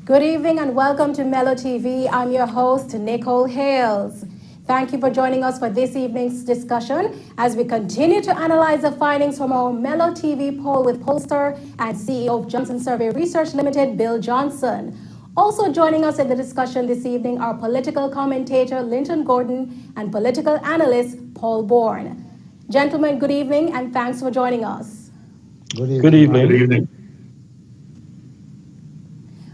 Good evening and welcome to Mello TV. I'm your host, Nicole Hayles. Thank you for joining us for this evening's discussion as we continue to analyze the findings from our Mello TV poll with pollster and CEO of Johnson Survey Research Limited, Bill Johnson. Also joining us in the discussion this evening are political commentator Linton Gordon and political analyst Paul Bourne. Gentlemen, good evening and thanks for joining us. Good evening. Good evening. Good evening.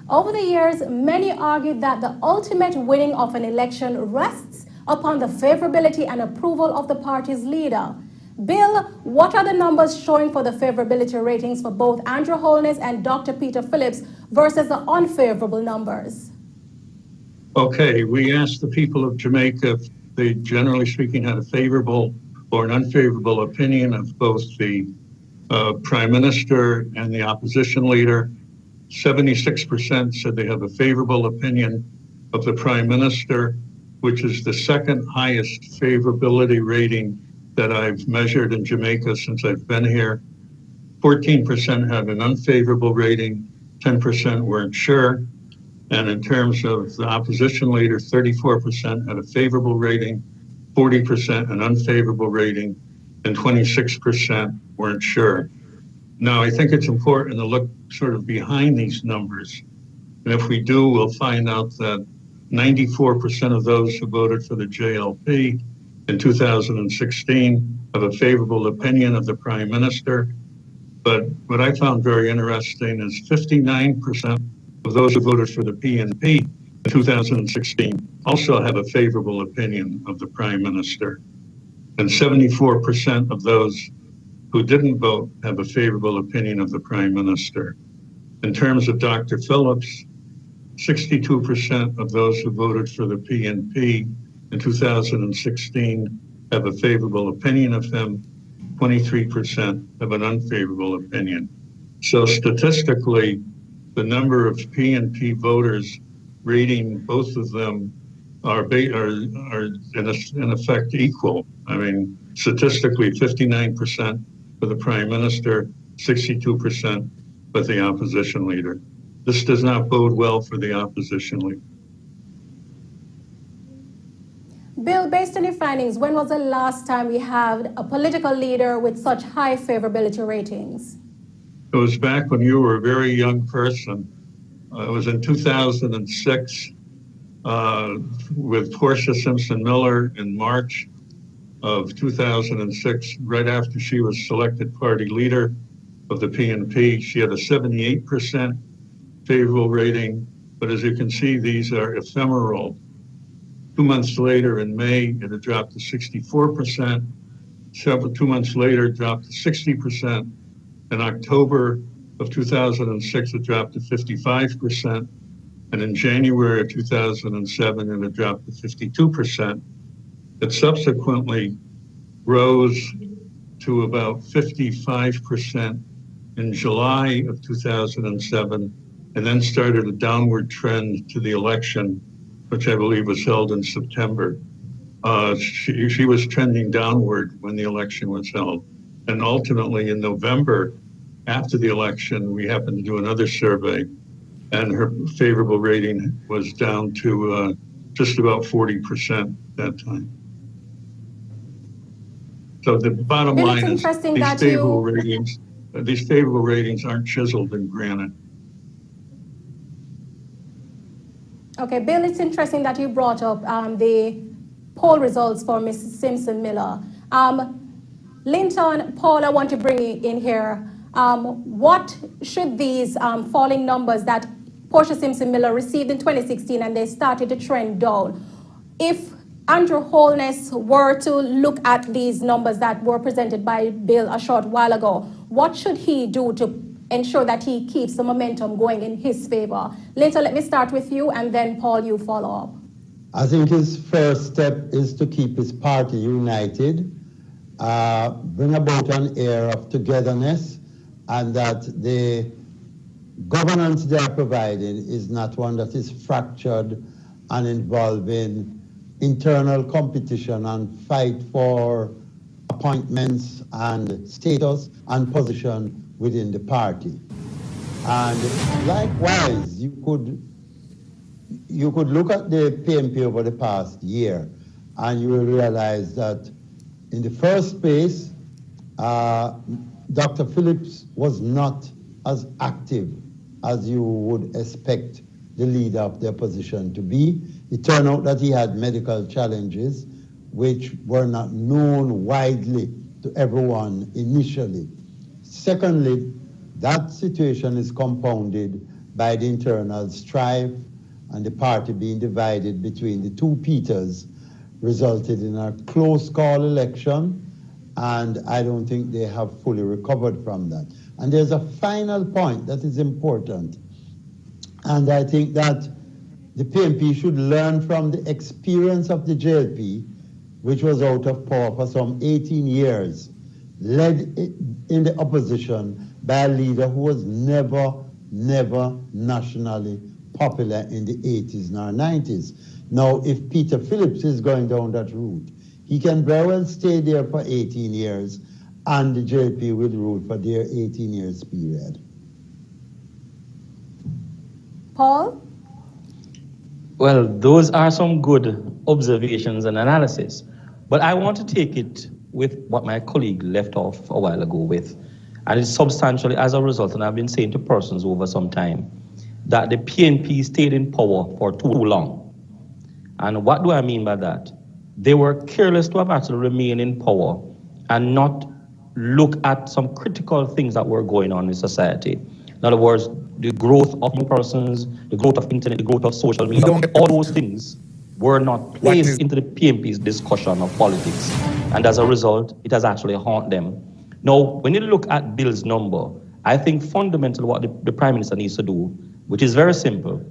Over the years, many argued that the ultimate winning of an election rests upon the favorability and approval of the party's leader. Bill, what are the numbers showing for the favorability ratings for both Andrew Holness and Dr. Peter Phillips versus the unfavorable numbers? Okay, we asked the people of Jamaica if they, generally speaking, had a favorable or an unfavorable opinion of both the Prime Minister and the opposition leader. 76% said they have a favorable opinion of the Prime Minister, which is the second highest favorability rating that I've measured in Jamaica since I've been here. 14% had an unfavorable rating, 10% weren't sure. And in terms of the opposition leader, 34% had a favorable rating, 40% an unfavorable rating, and 26% weren't sure. Now, I think it's important to look sort of behind these numbers. And if we do, we'll find out that 94% of those who voted for the JLP in 2016 have a favorable opinion of the Prime Minister. But what I found very interesting is 59% of those who voted for the PNP in 2016 also have a favorable opinion of the Prime Minister. And 74% of those who didn't vote have a favorable opinion of the Prime Minister. In terms of Dr. Phillips, 62% of those who voted for the PNP in 2016 have a favorable opinion of him, 23% have an unfavorable opinion. So statistically, the number of PNP voters rating both of them are in effect equal. I mean, statistically, 59% for the Prime Minister, 62% with the opposition leader. This does not bode well for the opposition leader. Bill, based on your findings, when was the last time we had a political leader with such high favorability ratings? It was back when you were a very young person. It was in 2006 with Portia Simpson Miller in March of 2006, right after she was selected party leader of the PNP. She had a 78% favorable rating, but as you can see, these are ephemeral. 2 months later, in May, it had dropped to 64%. 2 months later, it dropped to 60%. In October of 2006, it dropped to 55%. And in January of 2007, it had dropped to 52%. It subsequently rose to about 55% in July of 2007, and then started a downward trend to the election, which I believe was held in September. She was trending downward when the election was held. And ultimately in November, after the election, we happened to do another survey, and her favorable rating was down to just about 40% at that time. So the bottom line is these favorable ratings aren't chiseled in granite. Okay, Bill, it's interesting that you brought up the poll results for Ms. Simpson Miller. Linton, Paul, I want to bring you in here. What should these falling numbers that Portia Simpson Miller received in 2016 and they started to trend down, if Andrew Holness were to look at these numbers that were presented by Bill a short while ago, what should he do to ensure that he keeps the momentum going in his favor? Linton, let me start with you, and then Paul, you follow up. I think his first step is to keep his party united, bring about an air of togetherness, and that the governance they are providing is not one that is fractured and involving internal competition and fight for appointments and status and position within the party. And likewise, you could you could look at the PMP over the past year, and you will realize that in the first place, Dr. Phillips was not as active as you would expect the leader of the opposition to be. It turned out that he had medical challenges which were not known widely to everyone initially. Secondly, that situation is compounded by the internal strife and the party being divided between the two Peters, resulted in a close call election, and I don't think they have fully recovered from that. And there's a final point that is important, and I think that the PMP should learn from the experience of the JLP, which was out of power for some 18 years, led in the opposition by a leader who was never nationally popular in the 80s nor 90s. Now, if Peter Phillips is going down that route, he can very well stay there for 18 years, and the JLP will rule for their 18 years period. Paul? Well, those are some good observations and analysis, but I want to take it with what my colleague left off a while ago with, and it's substantially as a result, and I've been saying to persons over some time, that the PNP stayed in power for too long. And what do I mean by that? They were careless to have actually remain in power and not look at some critical things that were going on in society. In other words, the growth of young persons, the growth of internet, the growth of social media, all those things were not placed into the PNP's discussion of politics. And as a result, it has actually haunted them. Now, when you look at Bill's number, I think fundamentally what the Prime Minister needs to do, which is very simple,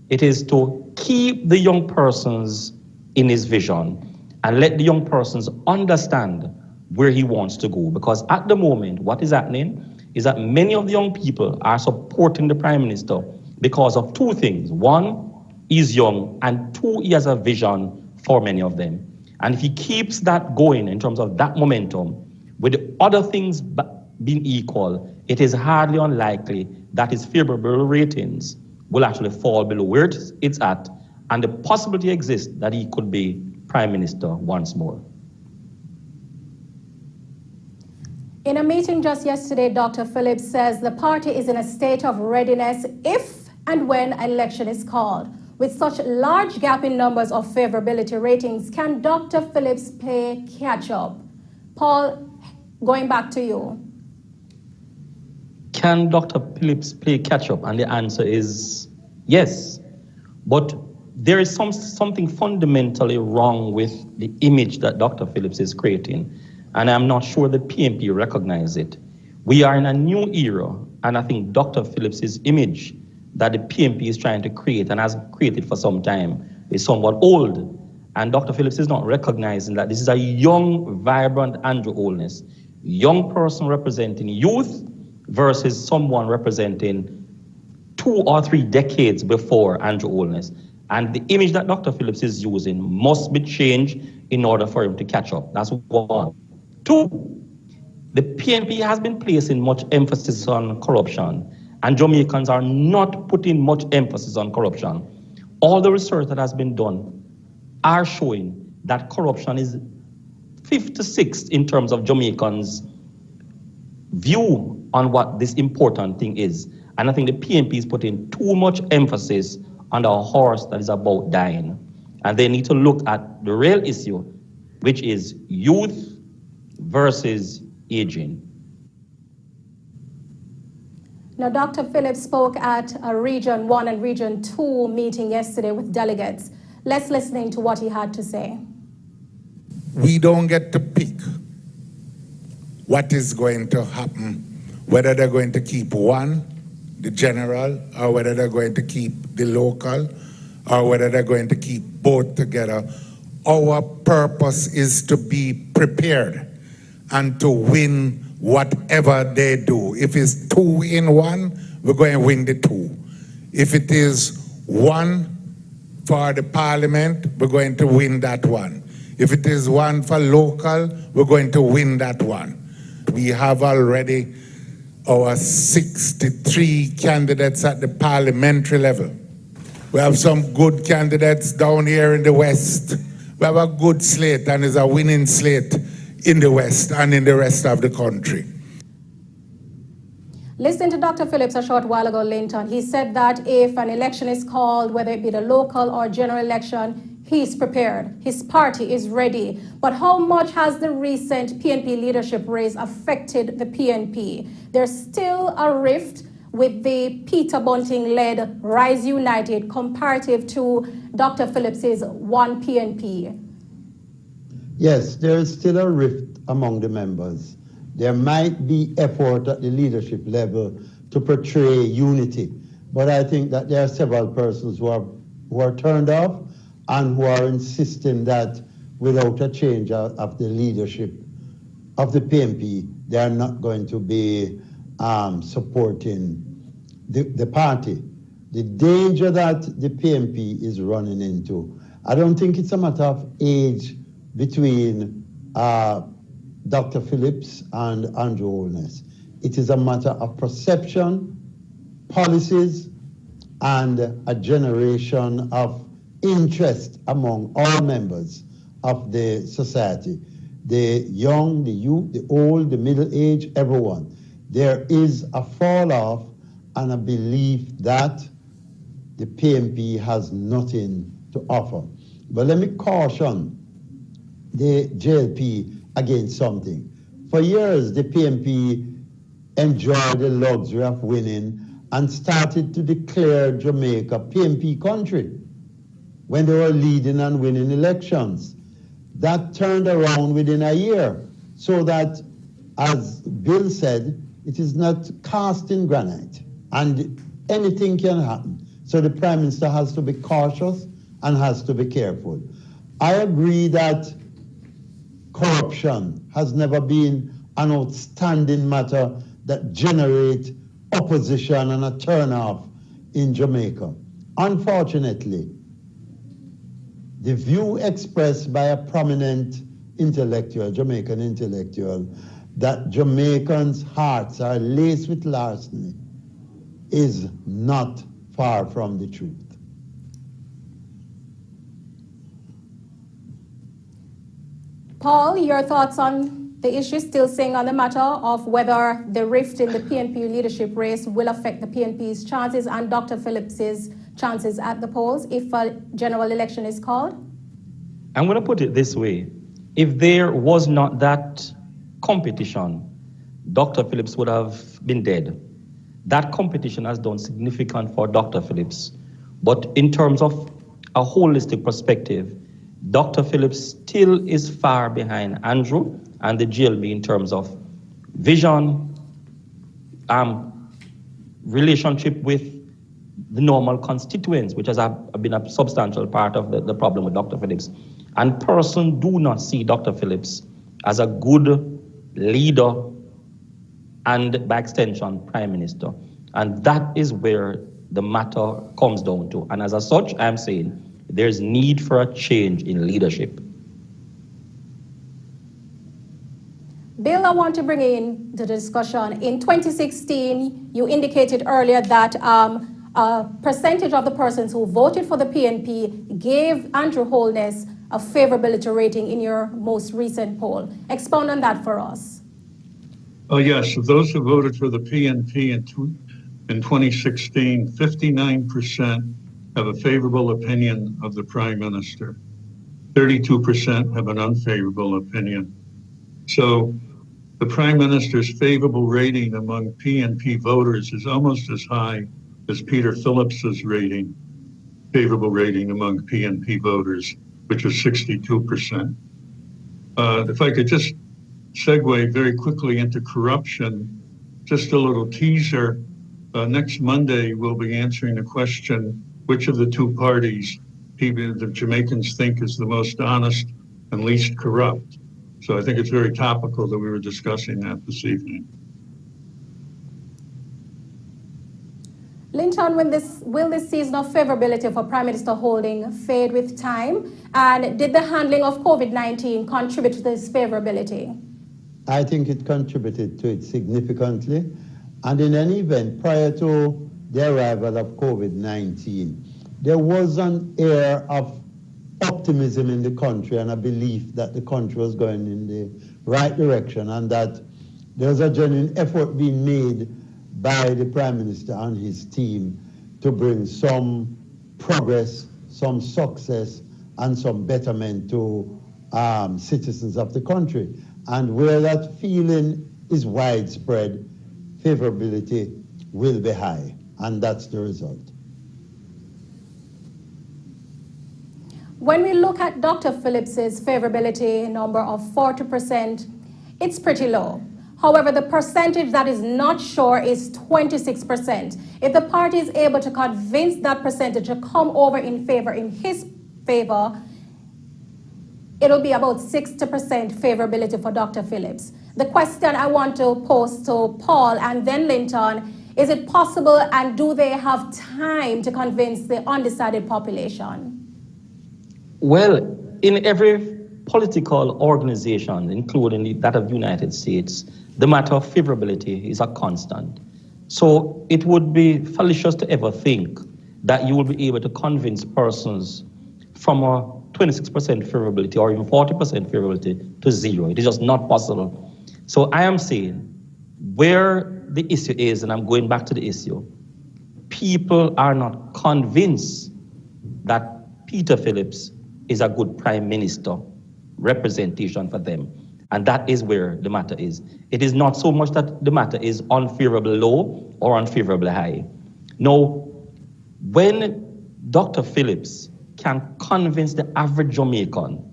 it is to keep the young persons in his vision and let the young persons understand where he wants to go. Because at the moment, what is happening is that many of the young people are supporting the Prime Minister because of two things. One, he's young, and two, he has a vision for many of them. And if he keeps that going in terms of that momentum, with the other things being equal, it is hardly unlikely that his favorable ratings will actually fall below where it's at, and the possibility exists that he could be Prime Minister once more. In a meeting just yesterday, Dr. Phillips says the party is in a state of readiness if and when an election is called. With such large gap in numbers of favorability ratings, can Dr. Phillips play catch-up? Paul, going back to you. Can Dr. Phillips play catch-up? And the answer is yes. But there is something fundamentally wrong with the image that Dr. Phillips is creating. And I'm not sure the PNP recognize it. We are in a new era, and I think Dr. Phillips's image that the PNP is trying to create and has created for some time is somewhat old. And Dr. Phillips is not recognizing that this is a young, vibrant Andrew Holness, young person representing youth versus someone representing 2 or 3 decades before Andrew Holness. And the image that Dr. Phillips is using must be changed in order for him to catch up. That's one. 2, the PNP has been placing much emphasis on corruption, and Jamaicans are not putting much emphasis on corruption. All the research that has been done are showing that corruption is 5th to 6th in terms of Jamaicans' view on what this important thing is. And I think the PNP is putting too much emphasis on a horse that is about dying. And they need to look at the real issue, which is youth versus aging. Now, Dr. Phillips spoke at a Region 1 and Region 2 meeting yesterday with delegates. Let's listen to what he had to say. We don't get to pick what is going to happen, whether they're going to keep one, the general, or whether they're going to keep the local, or whether they're going to keep both together. Our purpose is to be prepared and to win whatever they do. If it's 2 in 1, we're going to win the 2. If it is 1 for the parliament, we're going to win that 1. If it is 1 for local, we're going to win that 1. We have already our 63 candidates at the parliamentary level. We have some good candidates down here in the West. We have a good slate, and it's a winning slate in the West and in the rest of the country. Listening to Dr. Phillips a short while ago, Linton, he said that if an election is called, whether it be the local or general election, he's prepared. His party is ready. But how much has the recent PNP leadership race affected the PNP? There's still a rift with the Peter Bunting-led Rise United comparative to Dr. Phillips's One PNP. Yes, there is still a rift among the members. There might be effort at the leadership level to portray unity, but I think that there are several persons who are turned off and who are insisting that without a change of the leadership of the PNP, they are not going to be supporting the party. The danger that the PNP is running into, I don't think it's a matter of age between Dr. Phillips and Andrew Holness. It is a matter of perception, policies, and a generation of interest among all members of the society. The young, the youth, the old, the middle-aged, everyone. There is a fall-off and a belief that the PNP has nothing to offer. But let me caution the JLP against something. For years, the PNP enjoyed the luxury of winning and started to declare Jamaica PNP country when they were leading and winning elections. That turned around within a year, so that, as Bill said, it is not cast in granite, and anything can happen. So the Prime Minister has to be cautious and has to be careful. I agree that corruption has never been an outstanding matter that generates opposition and a turnoff in Jamaica. Unfortunately, the view expressed by a prominent intellectual, Jamaican intellectual, that Jamaicans' hearts are laced with larceny is not far from the truth. Paul, your thoughts on the issue, still staying on the matter of whether the rift in the PNP leadership race will affect the PNP's chances and Dr. Phillips's chances at the polls if a general election is called? I'm going to put it this way. If there was not that competition, Dr. Phillips would have been dead. That competition has done significant for Dr. Phillips. But in terms of a holistic perspective, Dr. Phillips still is far behind Andrew and the GLB in terms of vision, relationship with the normal constituents, which has been a substantial part of the problem with Dr. Phillips. And persons do not see Dr. Phillips as a good leader and, by extension, Prime Minister. And that is where the matter comes down to. And as such, I'm saying there's need for a change in leadership. Bill, I want to bring in the discussion. In 2016, you indicated earlier that a percentage of the persons who voted for the PNP gave Andrew Holness a favorability rating in your most recent poll. Expound on that for us. Oh, yes. Of those who voted for the PNP in 2016, 59% have a favorable opinion of the Prime Minister. 32% have an unfavorable opinion. So the Prime Minister's favorable rating among PNP voters is almost as high as Peter Phillips's favorable rating among PNP voters, which is 62%. If I could just segue very quickly into corruption, just a little teaser. Next Monday, we'll be answering the question, which of the two parties the Jamaicans think is the most honest and least corrupt. So I think it's very topical that we were discussing that this evening. Linton, will this season of favorability for Prime Minister Holding fade with time? And did the handling of COVID-19 contribute to this favorability? I think it contributed to it significantly. And in any event, prior to the arrival of COVID-19, there was an air of optimism in the country and a belief that the country was going in the right direction, and that there was a genuine effort being made by the Prime Minister and his team to bring some progress, some success, and some betterment to citizens of the country. And where that feeling is widespread, favorability will be high, and that's the result. When we look at Dr. Phillips's favorability number of 40%, it's pretty low. However, the percentage that is not sure is 26%. If the party is able to convince that percentage to come over in his favor, it'll be about 60% favorability for Dr. Phillips. The question I want to pose to Paul and then Linton, is it possible and do they have time to convince the undecided population? Well, in every political organization, including that of the United States, the matter of favorability is a constant. So it would be fallacious to ever think that you will be able to convince persons from a 26% favorability or even 40% favorability to zero. It is just not possible. So I am saying where the issue is, and I'm going back to the issue, people are not convinced that Peter Phillips is a good prime minister representation for them. And that is where the matter is. It is not so much that the matter is unfavorably low or unfavorably high. No, when Dr. Phillips can convince the average Jamaican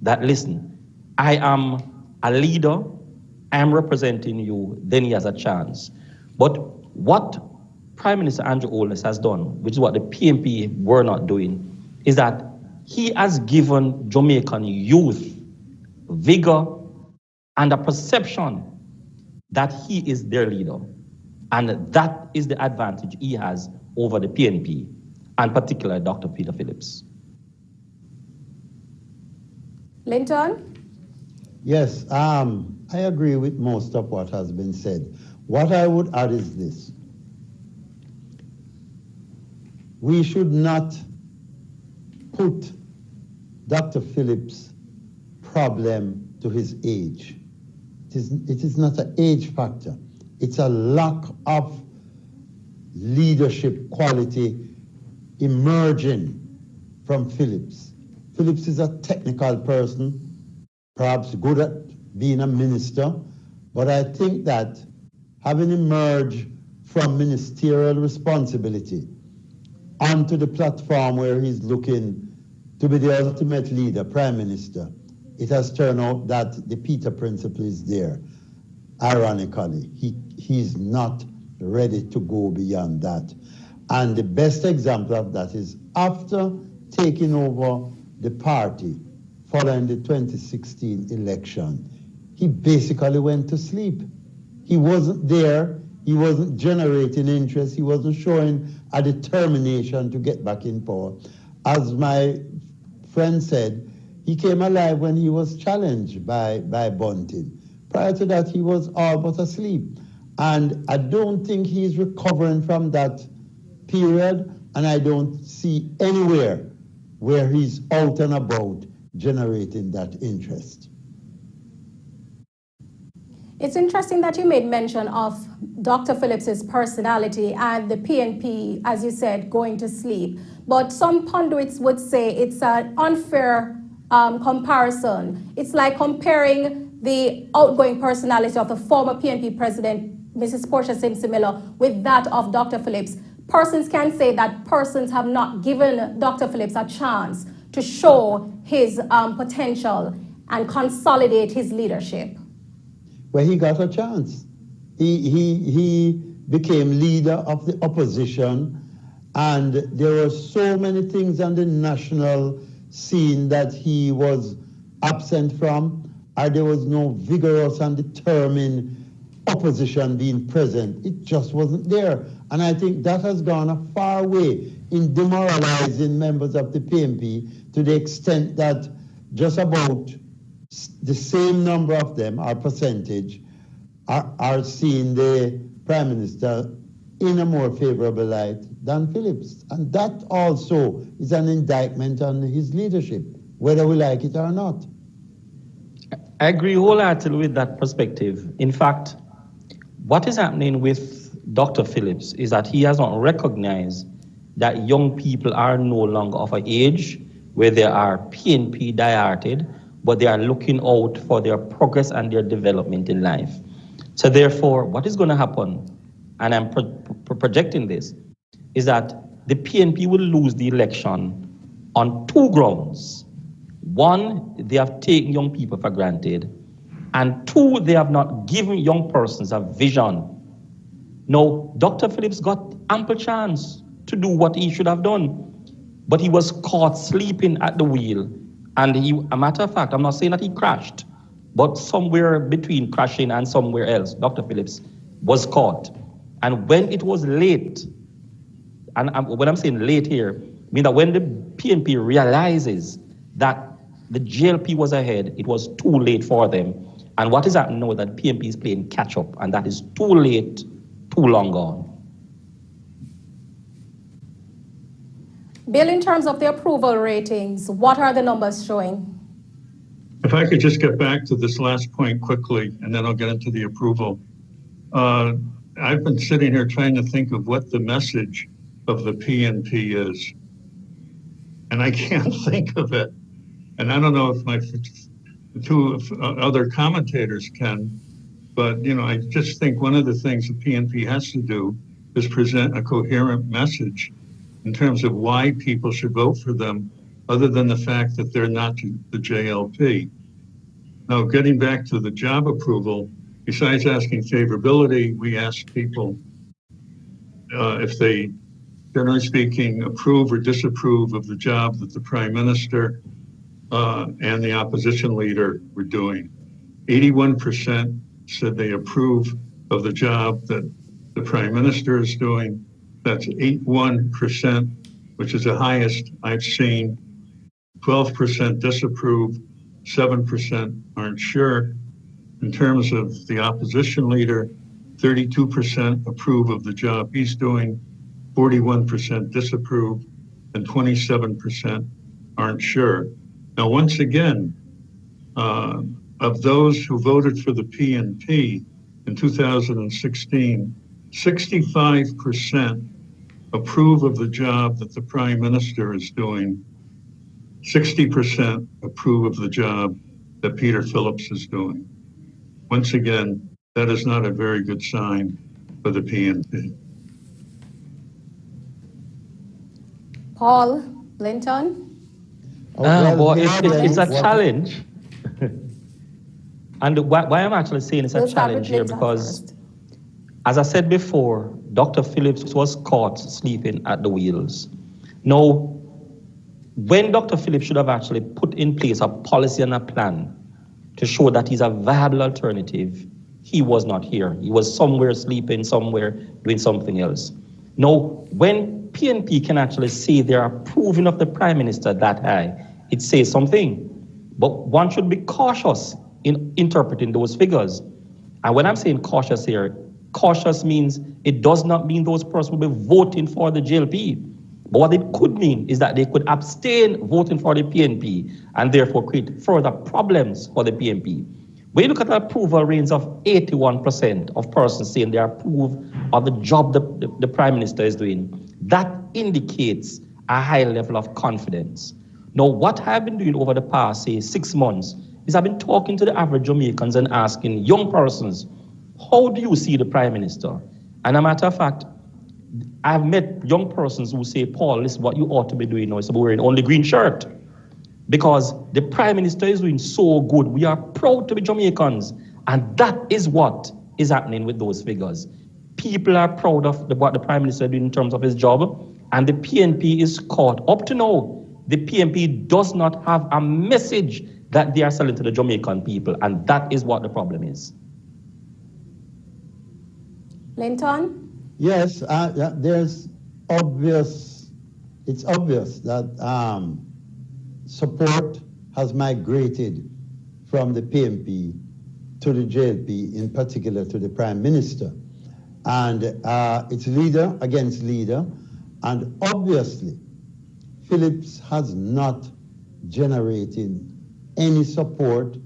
that, listen, I am a leader, I am representing you, then he has a chance. But what Prime Minister Andrew Holness has done, which is what the PNP were not doing, is that he has given Jamaican youth vigor and a perception that he is their leader. And that is the advantage he has over the PNP, and particularly Dr. Peter Phillips. Linton? Yes, I agree with most of what has been said. What I would add is this. We should not put Dr. Phillips' problem to his age. It is not an age factor. It's a lack of leadership quality emerging from Phillips. Phillips is a technical person, perhaps good at being a minister, but I think that having emerged from ministerial responsibility onto the platform where he's looking to be the ultimate leader, prime minister, it has turned out that the Peter principle is there. Ironically, he's not ready to go beyond that. And the best example of that is after taking over the party following the 2016 election, he basically went to sleep. He wasn't there, he wasn't generating interest, he wasn't showing a determination to get back in power. As my friend said, he came alive when he was challenged by Bunting. Prior to that, he was all but asleep. And I don't think he's recovering from that period, and I don't see anywhere where he's out and about generating that interest. It's interesting that you made mention of Dr. Phillips's personality and the PNP, as you said, going to sleep. But some pundits would say it's an unfair comparison. It's like comparing the outgoing personality of the former PNP president, Mrs. Portia Simpson Miller, with that of Dr. Phillips. Persons can say that persons have not given Dr. Phillips a chance to show his potential and consolidate his leadership. Well, he got a chance. He became leader of the opposition, and there were so many things on the national scene that he was absent from, or there was no vigorous and determined opposition being present. It just wasn't there. And I think that has gone a far way in demoralizing members of the PNP to the extent that just about the same number of them, our percentage, are seeing the Prime Minister in a more favorable light than Phillips. And that also is an indictment on his leadership, whether we like it or not. I agree wholeheartedly with that perspective. In fact, what is happening with Dr. Phillips is that he has not recognized that young people are no longer of an age where they are PNP dieharted, but they are looking out for their progress and their development in life. So therefore, what is going to happen, and I'm projecting this, is that the PNP will lose the election on two grounds. One, they have taken young people for granted, and two, they have not given young persons a vision. Now, Dr. Phillips got ample chance to do what he should have done, but he was caught sleeping at the wheel. And a matter of fact, I'm not saying that he crashed, but somewhere between crashing and somewhere else, Dr. Phillips was caught. And when it was late, and when I'm saying late here, I mean that when the PNP realizes that the JLP was ahead, it was too late for them. And what is happening now is that PNP is playing catch up, and that is too late, too long gone. Bill, in terms of the approval ratings, what are the numbers showing? If I could just get back to this last point quickly, and then I'll get into the approval. I've been sitting here trying to think of what the message of the PNP is, and I can't think of it. And I don't know if my two other commentators can, but I just think one of the things the PNP has to do is present a coherent message in terms of why people should vote for them, other than the fact that they're not the JLP. Now, getting back to the job approval, besides asking favorability, we asked people if they, generally speaking, approve or disapprove of the job that the Prime Minister and the opposition leader were doing. 81% said they approve of the job that the Prime Minister is doing. That's 81%, which is the highest I've seen. 12% disapprove, 7% aren't sure. In terms of the opposition leader, 32% approve of the job he's doing, 41% disapprove, and 27% aren't sure. Now, once again, of those who voted for the PNP in 2016, 65% approve of the job that the Prime Minister is doing. 60% approve of the job that Peter Phillips is doing. Once again, that is not a very good sign for the PNP. Paul Linton. It's a challenge. And why I'm actually saying it's a challenge here, because as I said before, Dr. Phillips was caught sleeping at the wheels. Now, when Dr. Phillips should have actually put in place a policy and a plan to show that he's a viable alternative, he was not here. He was somewhere sleeping, somewhere doing something else. Now, when PNP can actually say they're approving of the Prime Minister that high, it says something. But one should be cautious in interpreting those figures. And when I'm saying cautious here, cautious means it does not mean those persons will be voting for the JLP. But what it could mean is that they could abstain voting for the PNP and therefore create further problems for the PNP. When you look at the approval range of 81% of persons saying they approve of the job the Prime Minister is doing, that indicates a high level of confidence. Now, what I've been doing over the past, say, 6 months is I've been talking to the average Jamaicans and asking young persons, how do you see the Prime Minister? And a matter of fact, I've met young persons who say, Paul, this is what you ought to be doing now, is wearing only green shirt. Because the Prime Minister is doing so good. We are proud to be Jamaicans. And that is what is happening with those figures. People are proud of what the Prime Minister is doing in terms of his job. And the PNP is caught. Up to now, the PNP does not have a message that they are selling to the Jamaican people. And that is what the problem is. Linton? Yes, it's obvious that support has migrated from the PNP to the JLP, in particular to the Prime Minister. And it's leader against leader. And obviously, Phillips has not generated any support,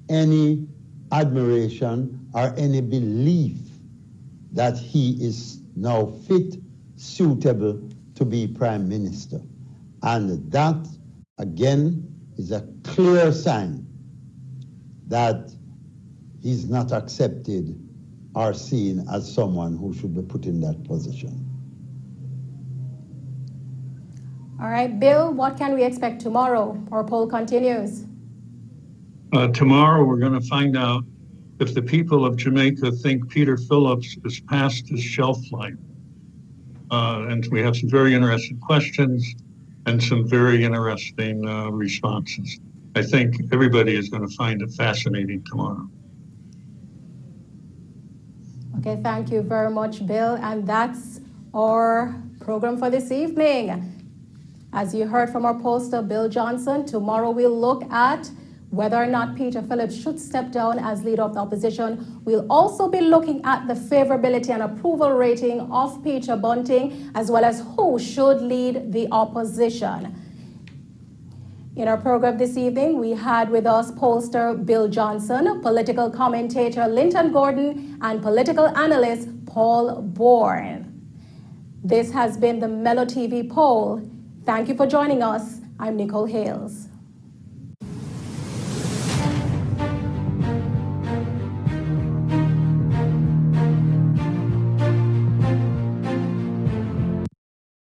any admiration, or any belief that he is now fit, suitable to be prime minister. And that, again, is a clear sign that he's not accepted or seen as someone who should be put in that position. All right, Bill, what can we expect tomorrow? Our poll continues. Tomorrow, we're going to find out if the people of Jamaica think Peter Phillips is past his shelf life. And we have some very interesting questions and some very interesting responses. I think everybody is going to find it fascinating tomorrow. Okay, thank you very much, Bill. And that's our program for this evening. As you heard from our pollster, Bill Johnson, tomorrow we'll look at whether or not Peter Phillips should step down as leader of the opposition. We'll also be looking at the favorability and approval rating of Peter Bunting, as well as who should lead the opposition. In our program this evening, we had with us pollster Bill Johnson, political commentator Linton Gordon, and political analyst Paul Bourne. This has been the Mello TV poll. Thank you for joining us. I'm Nicole Hayles.